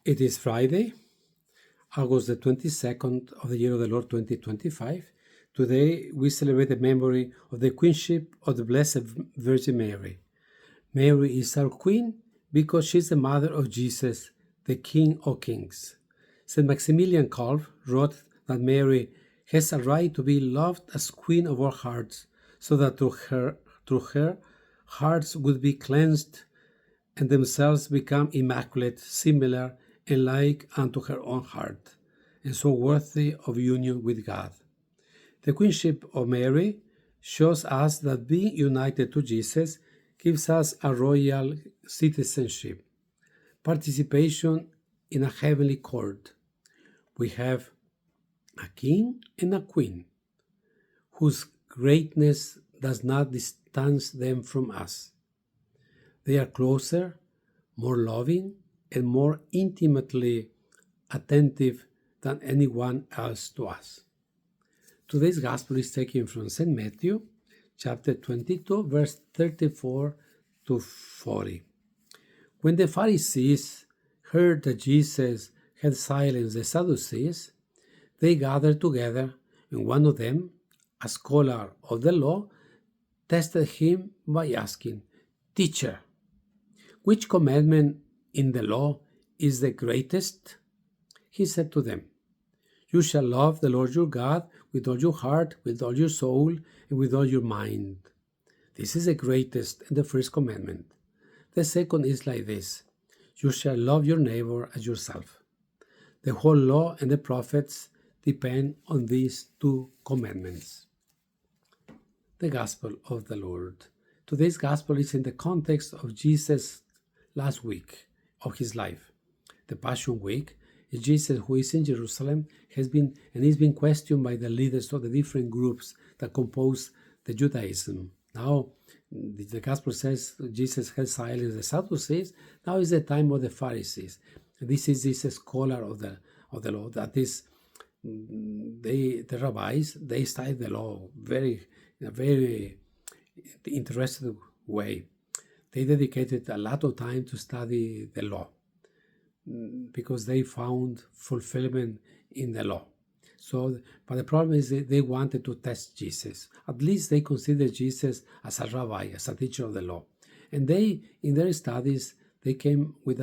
It is Friday, August the 22nd of the year of the Lord 2025. Today we celebrate the memory of the Queenship of the Blessed Virgin Mary. Mary is our Queen because she is the mother of Jesus, the King of Kings. St. Maximilian Kolbe wrote that Mary has a right to be loved as Queen of our hearts, so that through her hearts would be cleansed and themselves become immaculate, similar, and like unto her own heart, and so worthy of union with God. The Queenship of Mary shows us that being united to Jesus gives us a royal citizenship, participation in a heavenly court. We have a king and a queen, whose greatness does not distance them from us. They are closer, more loving, and more intimately attentive than anyone else to us. Today's Gospel is taken from St. Matthew, chapter 22, verse 34 to 40. When the Pharisees heard that Jesus had silenced the Sadducees, they gathered together, and one of them, a scholar of the law, tested him by asking, "Teacher, which commandment in the law is the greatest?" He said to them, "You shall love the Lord your God with all your heart, with all your soul, and with all your mind. This is the greatest and the first commandment. The second is like this: you shall love your neighbor as yourself. The whole law and the prophets depend on these two commandments." The Gospel of the Lord. Today's Gospel is in the context of Jesus' last week of his life. The Passion Week is Jesus, who is in Jerusalem, has been questioned by the leaders of the different groups that compose the Judaism. Now, the Gospel says Jesus has silenced the Sadducees. Now is the time of the Pharisees. This is this scholar of the law. That is, the rabbis, they study the law in a very interested way. They dedicated a lot of time to study the law because they found fulfillment in the law. But the problem is they wanted to test Jesus. At least they considered Jesus as a rabbi, as a teacher of the law. And they, in their studies, they came with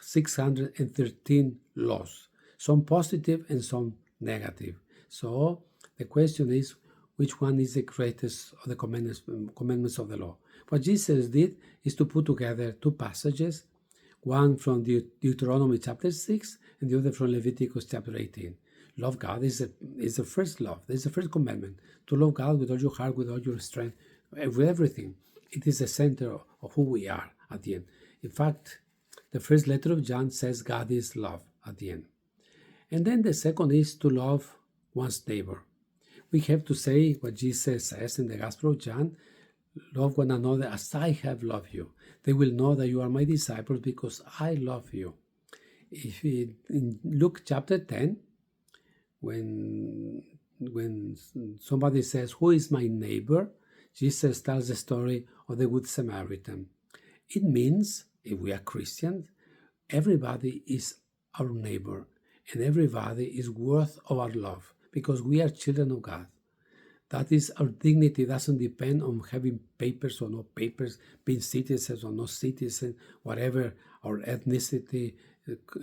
613 laws, some positive and some negative. So the question is, which one is the greatest of the commandments of the law? What Jesus did is to put together two passages, one from Deuteronomy chapter 6 and the other from Leviticus chapter 18. Love God is the first love. This is the first commandment, to love God with all your heart, with all your strength, with everything. It is the center of who we are at the end. In fact, the first letter of John says God is love at the end. And then the second is to love one's neighbor. We have to say what Jesus says in the Gospel of John: love one another as I have loved you. They will know that you are my disciples because I love you. In Luke chapter 10, when somebody says, "Who is my neighbor?" Jesus tells the story of the Good Samaritan. It means, if we are Christians, everybody is our neighbor and everybody is worth of our love because we are children of God. That is, our dignity doesn't depend on having papers or no papers, being citizens or no citizens, whatever our ethnicity,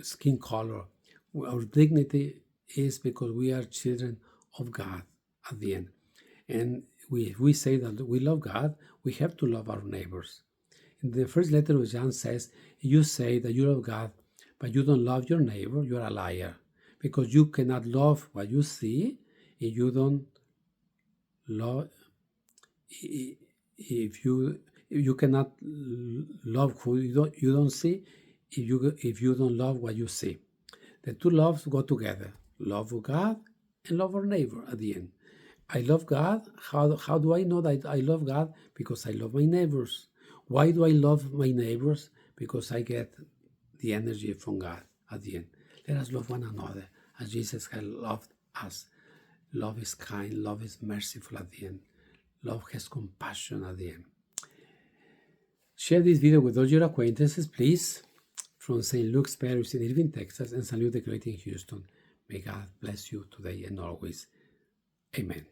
skin color. Our dignity is because we are children of God at the end. And we say that we love God, we have to love our neighbors. In the first letter of John says, you say that you love God, but you don't love your neighbor, you're a liar. Because you cannot love what you see if you don't love, if you cannot love who you don't see if you don't love what you see. The two loves go together: love of God and love our neighbor at the end. I love God. How do I know that I love God? Because I love my neighbors. Why do I love my neighbors? Because I get the energy from God at the end. Let us love one another as Jesus has loved us. Love is kind, love is merciful at the end. Love has compassion at the end. Share this video with all your acquaintances, please. from St. Luke's Parish in Irving, Texas, and St. Luke the Great in Houston. May God bless you today and always. Amen.